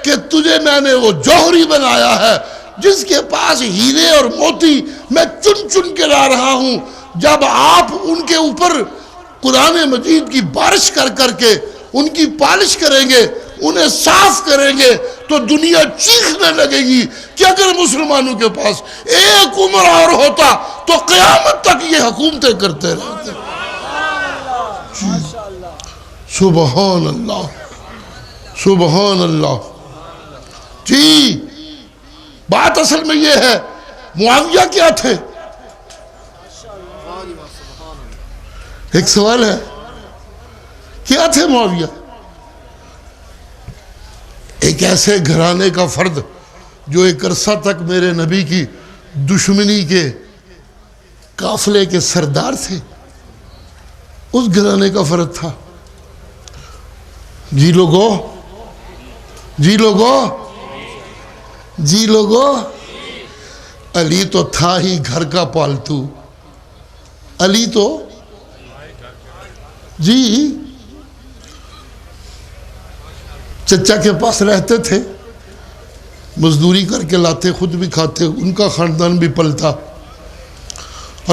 کہ تجھے میں نے وہ جوہری بنایا ہے جس کے پاس ہیرے اور موتی میں چن کے لا رہا ہوں۔ جب آپ ان کے اوپر قرآن مجید کی بارش کر کے ان کی پالش کریں گے، انہیں صاف کریں گے تو دنیا چیخنے لگے گی کہ اگر مسلمانوں کے پاس ایک عمر اور ہوتا تو قیامت تک یہ حکومتیں کرتے رہتے۔ سبحان اللہ، سبحان اللہ۔ جی بات اصل میں یہ ہے، معاویہ کیا تھے؟ ایک سوال ہے، کیا تھے معاویہ؟ ایک ایسے گھرانے کا فرد جو ایک عرصہ تک میرے نبی کی دشمنی کے قافلے کے سردار تھے، اس گھرانے کا فرد تھا۔ جی لوگو، جی لوگو، جی لوگو، علی تو تھا ہی گھر کا پالتو، علی تو جی چچا کے پاس رہتے تھے، مزدوری کر کے لاتے، خود بھی کھاتے، ان کا خاندان بھی پلتا۔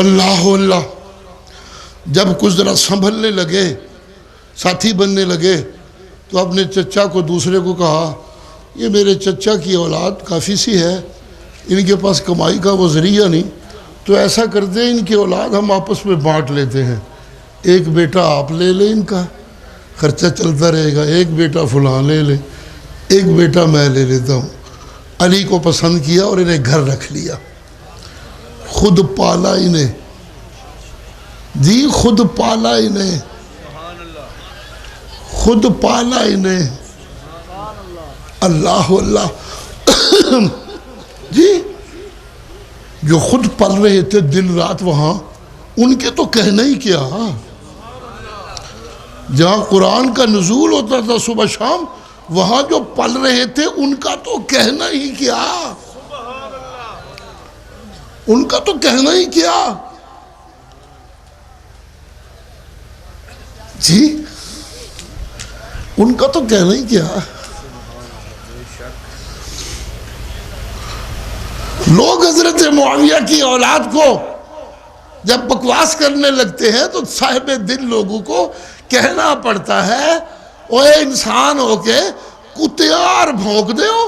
اللہ اللہ، جب کچھ ذرا سنبھلنے لگے، ساتھی بننے لگے تو اپنے چچا کو دوسرے کو کہا یہ میرے چچا کی اولاد کافی سی ہے، ان کے پاس کمائی کا وہ ذریعہ نہیں، تو ایسا کرتے ہیں ان کی اولاد ہم آپس میں بانٹ لیتے ہیں، ایک بیٹا آپ لے لیں، ان کا خرچہ چلتا رہے گا، ایک بیٹا فلاں لے لے، ایک بیٹا میں لے لیتا ہوں۔ علی کو پسند کیا اور انہیں گھر رکھ لیا، خود پالا انہیں، جی خود پالا انہیں، خود پالا انہیں۔ اللہ اللہ، جی جو خود پل رہے تھے دن رات وہاں، ان کے تو کہنا ہی کیا، جہاں قرآن کا نزول ہوتا تھا صبح شام، وہاں جو پل رہے تھے ان کا تو کہنا ہی کیا، ان کا تو کہنا ہی کیا۔ جی ان کا تو کہنا ہی کیا۔ لوگ حضرت معاویہ کی اولاد کو جب بکواس کرنے لگتے ہیں تو صاحب دل لوگوں کو کہنا پڑتا ہے اوے انسان ہو کے کتیار بھونک دے ہو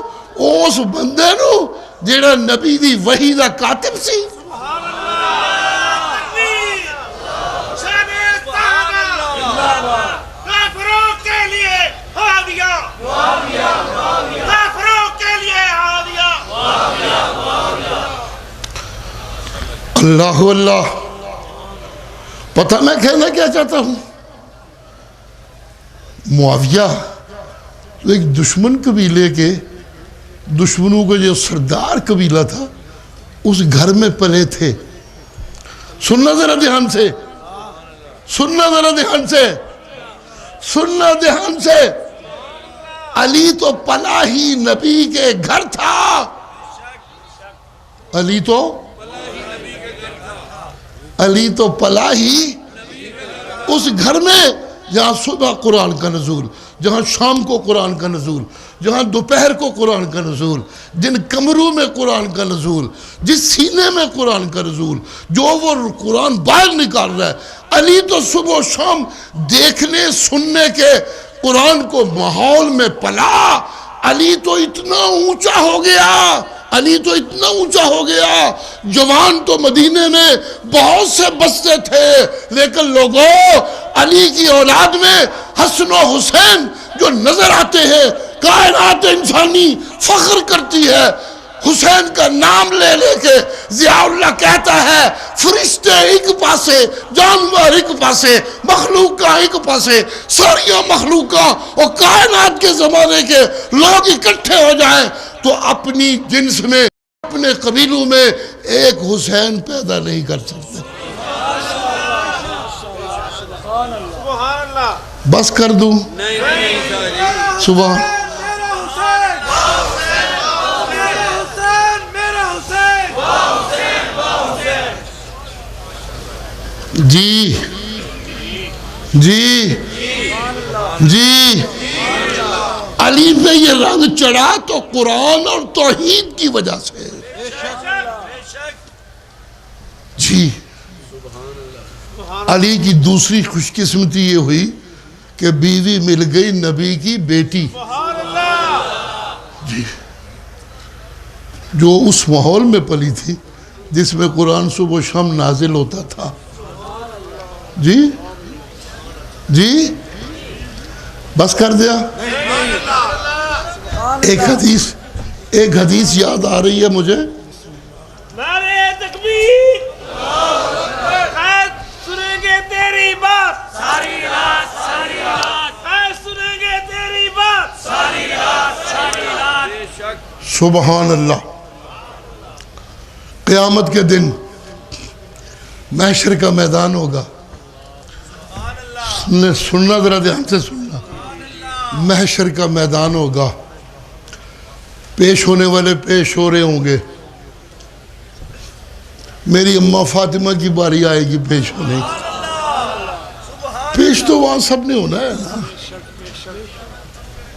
اس بندے نو جیڑا نبی دی وحی دا کاتب سی۔ کافروں کے لیے معاویہ اللہ اللہ. پتہ میں کہنا کیا چاہتا ہوں؟ معاویہ ایک دشمن قبیلے کے دشمنوں کا جو سردار قبیلہ تھا اس گھر میں پلے تھے. سننا ذرا دھیان سے, سننا ذرا دھیان سے, سننا دھیان سے. علی تو پلا ہی نبی کے گھر تھا. علی تو پلا ہی اس گھر میں جہاں صبح قرآن کا نزول, جہاں شام کو قرآن کا نزول, جہاں دوپہر کو قرآن کا نزول, جن کمروں میں قرآن کا نزول, جس سینے میں قرآن کا نزول, جو وہ قرآن باہر نکال رہا ہے. علی تو صبح و شام دیکھنے سننے کے قرآن کو ماحول میں پلا. علی تو اتنا اونچا ہو گیا, علی تو اتنا اونچا ہو گیا. جوان تو مدینے میں بہت سے بستے تھے, لیکن لوگوں علی کی اولاد میں حسن و حسین جو نظر آتے ہیں, کائنات انسانی فخر کرتی ہے. حسین کا نام لے لے کے ضیاء اللہ کہتا ہے فرشتے ایک پاسے, جانور ایک پاسے, مخلوقاں ایک پاسے, ساریاں مخلوقاں اور کائنات کے زمانے کے لوگ اکٹھے ہو جائیں تو اپنی جنس میں, اپنے قبیلوں میں ایک حسین پیدا نہیں کر سکتے. بس کر دوں صبح جی جی جی. علی پہ یہ رنگ چڑھا تو قرآن اور توحید کی وجہ سے. جی علی کی دوسری خوش قسمتی یہ ہوئی کہ بیوی مل گئی نبی کی بیٹی. جی جو اس ماحول میں پلی تھی جس میں قرآن صبح و شام نازل ہوتا تھا. جی جی بس کر دیا. ایک حدیث یاد آ رہی ہے مجھے. نعرہ تکبیر. سنیں گے تیری بات ساری رات, ساری رات سنیں گے تیری بات ساری رات, ساری رات. سبحان اللہ. قیامت کے دن محشر کا میدان ہوگا. سننا ذرا دھیان سے سننا. محشر کا میدان ہوگا. پیش ہونے والے پیش ہو رہے ہوں گے. میری اماں فاطمہ کی باری آئے گی پیش ہونے کی. پیش تو وہاں سب نے ہونا ہے نا.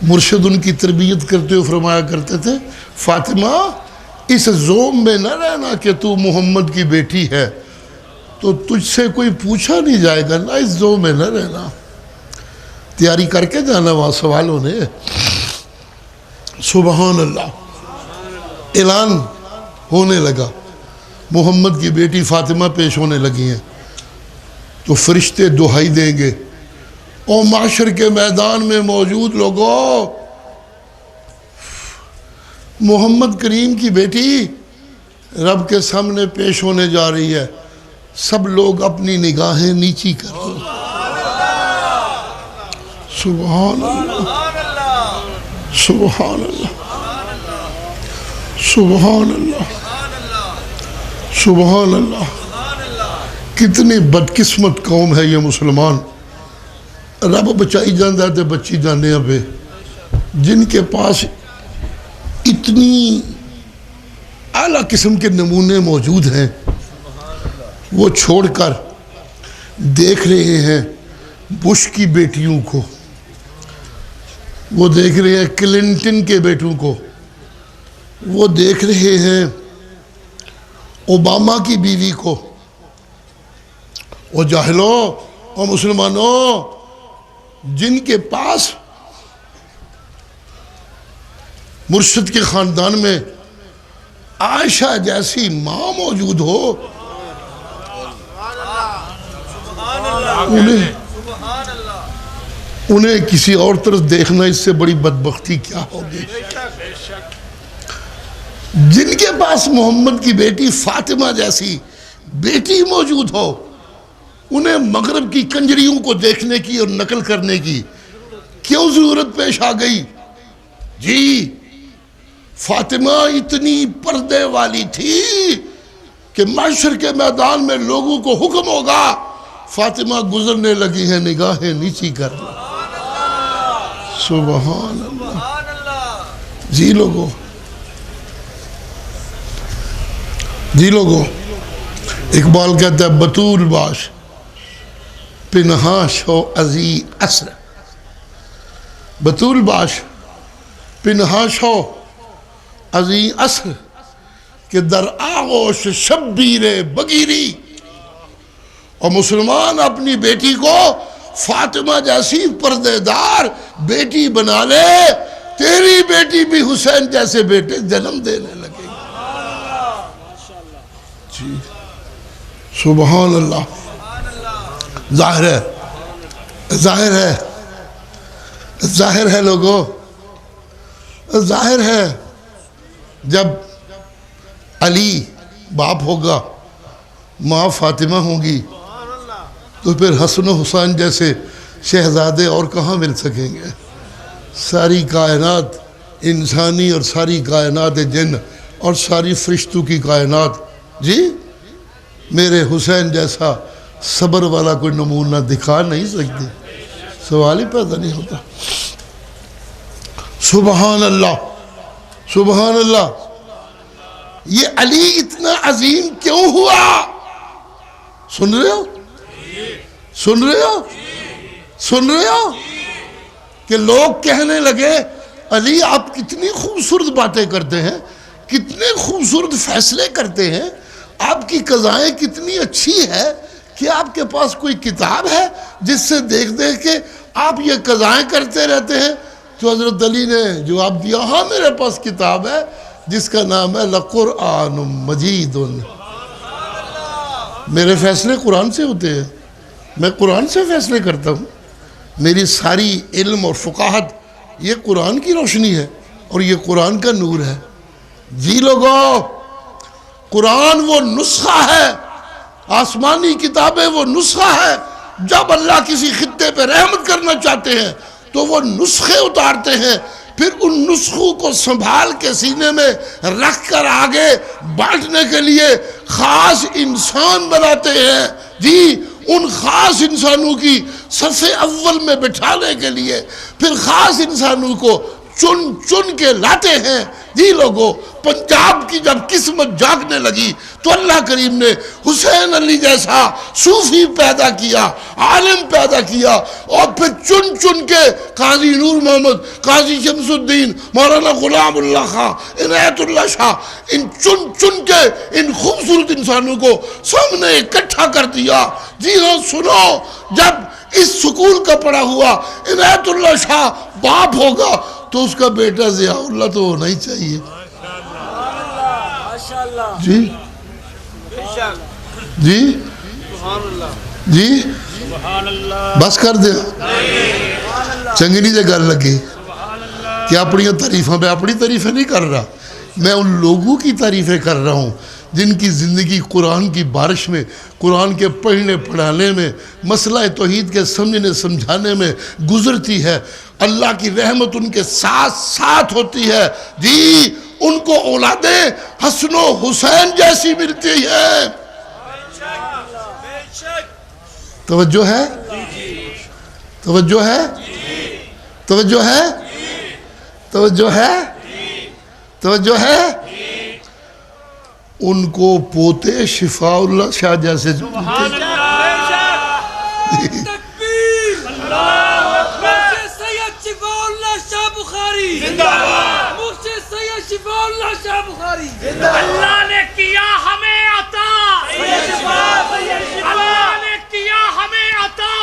مرشد ان کی تربیت کرتے ہوئے فرمایا کرتے تھے فاطمہ اس زوم میں نہ رہنا کہ تو محمد کی بیٹی ہے تو تجھ سے کوئی پوچھا نہیں جائے گا نا. اس زوم میں نہ رہنا, تیاری کر کے جانا وہاں سوال ہونے. سبحان اللہ. اعلان ہونے لگا محمد کی بیٹی فاطمہ پیش ہونے لگی ہیں تو فرشتے دہائی دیں گے اور معاشر کے میدان میں موجود لوگوں محمد کریم کی بیٹی رب کے سامنے پیش ہونے جا رہی ہے. سب لوگ اپنی نگاہیں نیچی کر دو. سبحان اللہ, سبحان اللہ, سبحان اللہ, سبحان اللہ. کتنی بدقسمت قوم ہے یہ مسلمان. رب بچائی جاندہ تے بچی جانے پہ جن کے پاس اتنی اعلیٰ قسم کے نمونے موجود ہیں وہ چھوڑ کر دیکھ رہے ہیں بش کی بیٹیوں کو, وہ دیکھ رہے ہیں کلنٹن کے بیٹوں کو, وہ دیکھ رہے ہیں اوباما کی بیوی کو. وہ جاہلوں اور مسلمانوں جن کے پاس مرشد کے خاندان میں عائشہ جیسی ماں موجود ہو انہیں کسی اور طرف دیکھنا اس سے بڑی بدبختی کیا ہوگی. جن کے پاس محمد کی بیٹی فاطمہ جیسی بیٹی موجود ہو، انہیں مغرب کی کنجریوں کو دیکھنے کی اور نقل کرنے کی کیوں ضرورت پیش آ گئی؟ جی فاطمہ اتنی پردے والی تھی کہ محشر کے میدان میں لوگوں کو حکم ہوگا فاطمہ گزرنے لگی ہیں، نگاہیں نیچی کر لو۔ سبحان اللہ۔ جی لوگوں، جی لوگوں، اقبال کہتا ہے بطول باش پنہاں شو ازی عصر، بطول باش پنہاں شو ازی عصر کہ در آغوش شبیر بگیری، اور مسلمان اپنی بیٹی کو فاطمہ جیسی پردے دار بیٹی بنا لے، تیری بیٹی بھی حسین جیسے بیٹے جنم دینے لگے گی۔ جی سبحان اللہ۔ ظاہر ہے، ظاہر ہے، ظاہر ہے لوگوں، ظاہر ہے جب علی باپ ہوگا، ماں فاطمہ ہوں گی، تو پھر حسن و حسین جیسے شہزادے اور کہاں مل سکیں گے؟ ساری کائنات انسانی اور ساری کائنات جن اور ساری فرشتوں کی کائنات جی میرے حسین جیسا صبر والا کوئی نمونہ دکھا نہیں سکتی، سوال ہی پیدا نہیں ہوتا۔ سبحان اللہ، سبحان اللہ۔ یہ علی اتنا عظیم کیوں ہوا؟ سن رہے ہو؟ سن رہے ہو؟ سن رہے ہو؟ کہ لوگ کہنے لگے علی آپ کتنی خوبصورت باتیں کرتے ہیں، کتنے خوبصورت فیصلے کرتے ہیں، آپ کی قضائیں کتنی اچھی ہے، کہ آپ کے پاس کوئی کتاب ہے جس سے دیکھ دیکھ کے آپ یہ قضائیں کرتے رہتے ہیں؟ تو حضرت علی نے جواب دیا ہاں میرے پاس کتاب ہے جس کا نام ہے لقرآن مجید، میرے فیصلے قرآن سے ہوتے ہیں، میں قرآن سے فیصلے کرتا ہوں، میری ساری علم اور فقاہت یہ قرآن کی روشنی ہے اور یہ قرآن کا نور ہے۔ جی لوگوں، قرآن وہ نسخہ ہے، آسمانی کتابیں وہ نسخہ ہے، جب اللہ کسی خطے پہ رحمت کرنا چاہتے ہیں تو وہ نسخے اتارتے ہیں، پھر ان نسخوں کو سنبھال کے سینے میں رکھ کر آگے بانٹنے کے لیے خاص انسان بناتے ہیں۔ جی ان خاص انسانوں کی صف اول میں بٹھانے کے لیے پھر خاص انسانوں کو چن چن کے لاتے ہیں۔ جی لوگوں، پنجاب کی جب قسمت جاگنے لگی تو اللہ کریم نے حسین علی جیسا صوفی پیدا کیا، عالم پیدا کیا، اور پھر چن چن کے قاضی نور محمد، قاضی شمس الدین، مولانا غلام اللہ خان، عنایت اللہ شاہ، ان چن چن کے ان خوبصورت انسانوں کو سامنے اکٹھا کر دیا۔ جی ہاں سنو، جب اس سکول کا پڑھا ہوا عنایت اللہ شاہ باپ ہوگا تو اس کا بیٹا ضیاء اللہ تو ہونا ہی چاہیے۔ جی جی جی بس کر دیا، چنگی نہیں جے گل لگی کہ اپنی تعریفیں، میں اپنی تعریفیں نہیں کر رہا، میں ان لوگوں کی تعریفیں کر رہا ہوں جن کی زندگی قرآن کی بارش میں، قرآن کے پڑھنے پڑھانے میں، مسئلہ توحید کے سمجھنے سمجھانے میں گزرتی ہے، اللہ کی رحمت ان کے ساتھ ساتھ ہوتی ہے۔ جی ان کو اولادیں حسن و حسین جیسی ملتی ہیں۔ توجہ ہے؟ توجہ ہے؟ توجہ ہے؟ توجہ ہے؟ توجہ ہے؟ ان کو پوتے شفاء اللہ شاہ جیسے اللہ نے کیا ہمیں عطا، اللہ نے کیا ہمیں عطا،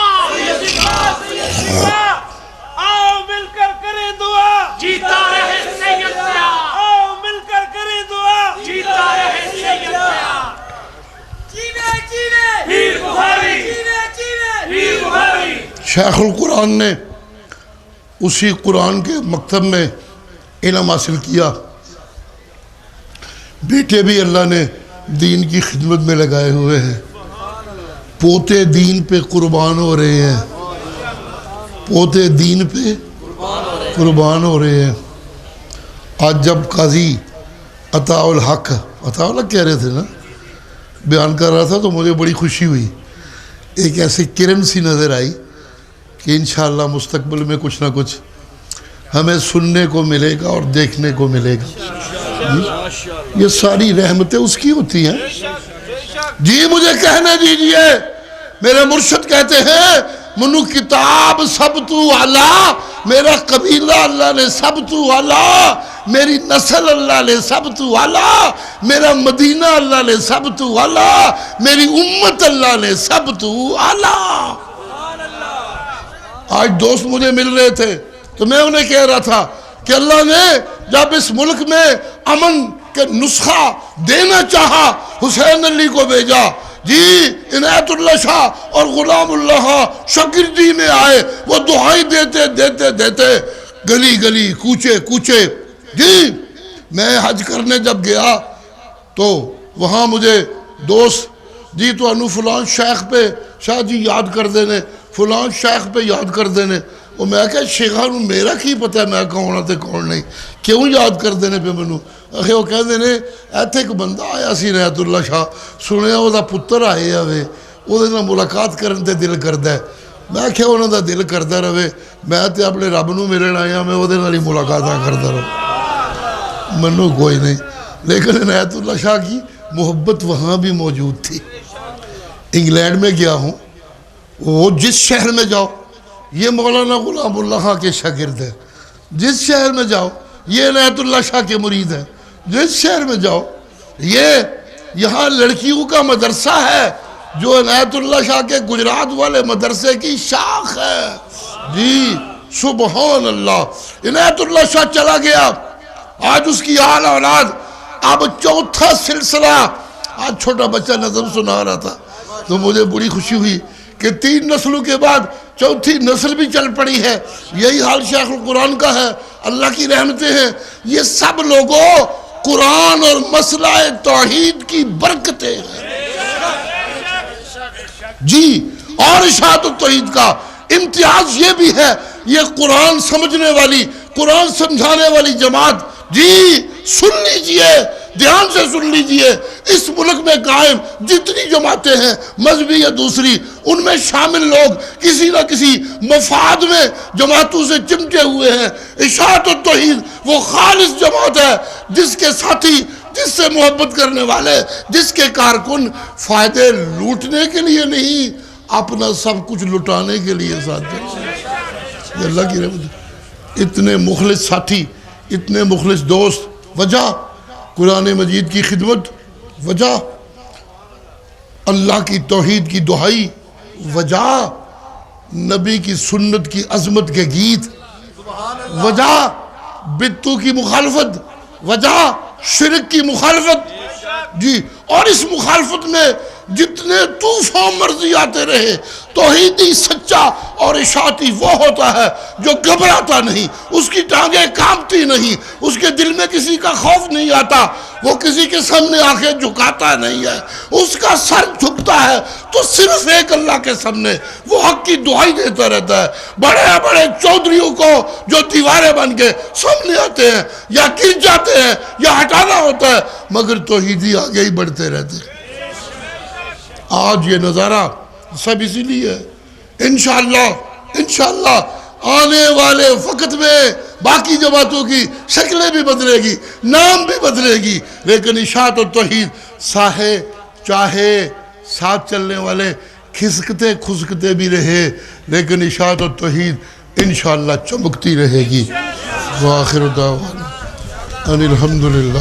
آؤ مل کر کریں دعا، جیتا رہے سید ضیاء، آؤ مل کر کریں دعا، جیتا رہے سید ضیاء، جینے جینے پیر بخاری، جینے جینے پیر بخاری۔ شیخ القرآن نے اسی قرآن کے مکتب میں علم حاصل کیا، بیٹے بھی اللہ نے دین کی خدمت میں لگائے ہوئے ہیں، پوتے دین پہ قربان ہو رہے ہیں، پوتے دین پہ قربان ہو رہے ہیں۔ آج جب قاضی عطاء الحق کہہ رہے تھے نا، بیان کر رہا تھا تو مجھے بڑی خوشی ہوئی، ایک ایسی کرن سی نظر آئی کہ انشاءاللہ مستقبل میں کچھ نہ کچھ ہمیں سننے کو ملے گا اور دیکھنے کو ملے گا۔ یہ ساری رحمتیں اس کی ہوتی ہیں۔ جی مجھے کہنے دیجئے، میرے مرشد کہتے ہیں منو کتاب سب تو اعلیٰ، میرا قبیلہ اللہ نے سب تو اعلیٰ، میری نسل اللہ نے سب تو اعلیٰ، میرا مدینہ اللہ نے سب تو اعلیٰ، میری امت اللہ نے سب تو اعلیٰ۔ آج دوست مجھے مل رہے تھے تو میں انہیں کہہ رہا تھا کہ اللہ نے جب اس ملک میں امن کے نسخہ دینا چاہا حسین علی کو بھیجا۔ جی عنایت اللہ شاہ اور غلام اللہ شاگردی میں آئے، وہ دعائیں دیتے دیتے دیتے گلی گلی کوچے کوچے۔ جی میں حج کرنے جب گیا تو وہاں مجھے دوست جی تو انو فلان شیخ پہ شاہ جی یاد کر دینے، فلان شیخ پہ یاد کر دینے۔ وہ میں کہا شیخاں نو میرا کی پتہ ہے میں کون تے کون نہیں، کیوں یاد کر دینے پہ منو؟ آخر وہ کہہ دینے ایتھے ایک بندہ آیا سی عنایت اللہ شاہ، سنیا وہ دا پتر آئے ہوئے، وہ دے نہ ملاقات کرن تے دل کردہ ہے۔ میں کہا انہوں دا دل کردہ رہے، میں تے اپنے رب نو ملن آیا، میں وہ دے نالی ملاقاتاں کردہ رہا، منو کوئی نہیں۔ لیکن عنایت اللہ شاہ کی محبت وہاں بھی موجود تھی۔ انگلینڈ میں گیا ہوں، وہ جس شہر میں جاؤ یہ مولانا غلام اللہ خان کے شاگرد ہے، جس شہر میں جاؤ یہ عنایت اللہ شاہ کے مرید ہے، جس شہر میں جاؤ یہ یہاں لڑکیوں کا مدرسہ ہے جو عنایت اللہ شاہ کے گجرات والے مدرسے کی شاخ ہے۔ جی سبحان اللہ۔ عنایت اللہ شاہ چلا گیا، آج اس کی آل اولاد اب چوتھا سلسلہ۔ آج چھوٹا بچہ نظم سنا رہا تھا تو مجھے بڑی خوشی ہوئی کہ 3 نسلوں کے بعد چوتھی نسل بھی چل پڑی ہے۔ یہی حال شیخ القرآن کا ہے، اللہ کی رحمتیں ہیں۔ یہ سب لوگوں قرآن اور مسئلہ توحید کی برکتیں ہیں۔ جی اور اشاعت التوحید کا امتیاز یہ بھی ہے، یہ قرآن سمجھنے والی، قرآن سمجھانے والی جماعت، جی سن لیجئے، دھیان سے سن لیجئے، اس ملک میں قائم جتنی جماعتیں ہیں مذہبی یا دوسری، ان میں شامل لوگ کسی نہ کسی مفاد میں جماعتوں سے چمٹے ہوئے ہیں۔ اشاعت التوحید وہ خالص جماعت ہے جس کے ساتھی، جس سے محبت کرنے والے، جس کے کارکن فائدے لوٹنے کے لیے نہیں، اپنا سب کچھ لٹانے کے لیے ساتھ ہیں۔ یہ اللہ کی رحمت۔ اتنے مخلص ساتھی، اتنے مخلص دوست، وجہ قرآن مجید کی خدمت، وجہ اللہ کی توحید کی دہائی، وجہ نبی کی سنت کی عظمت کے گیت، وجہ بدعتوں کی مخالفت، وجہ شرک کی مخالفت۔ جی اور اس مخالفت میں جتنے طوفان مرضی آتے رہے، توحیدی سچا اور اشاعتی وہ ہوتا ہے جو گھبراتا نہیں، اس کی ٹانگیں کانپتی نہیں، اس کے دل میں کسی کا خوف نہیں آتا، وہ کسی کے سامنے آنکھیں جھکاتا نہیں ہے، اس کا سر جھکتا ہے تو صرف ایک اللہ کے سامنے، وہ حق کی دعائی دیتا رہتا ہے۔ بڑے بڑے چودھریوں کو جو دیواریں بن کے سامنے آتے ہیں یا گر جاتے ہیں یا ہٹانا ہوتا ہے، مگر توحیدی آگے ہی بڑھتے رہتے ہیں۔ آج یہ نظارہ سب اسی لیے ہے۔ انشاءاللہ آنے والے وقت میں باقی جماعتوں کی شکلیں بھی بدلے گی، نام بھی بدلے گی، لیکن اشاعت و توحید ساہے چاہے ساتھ چلنے والے کھسکتے کھسکتے بھی رہے، لیکن اشاعت و توحید انشاءاللہ چمکتی رہے گی۔ وآخر دعوانا ان الحمدللہ۔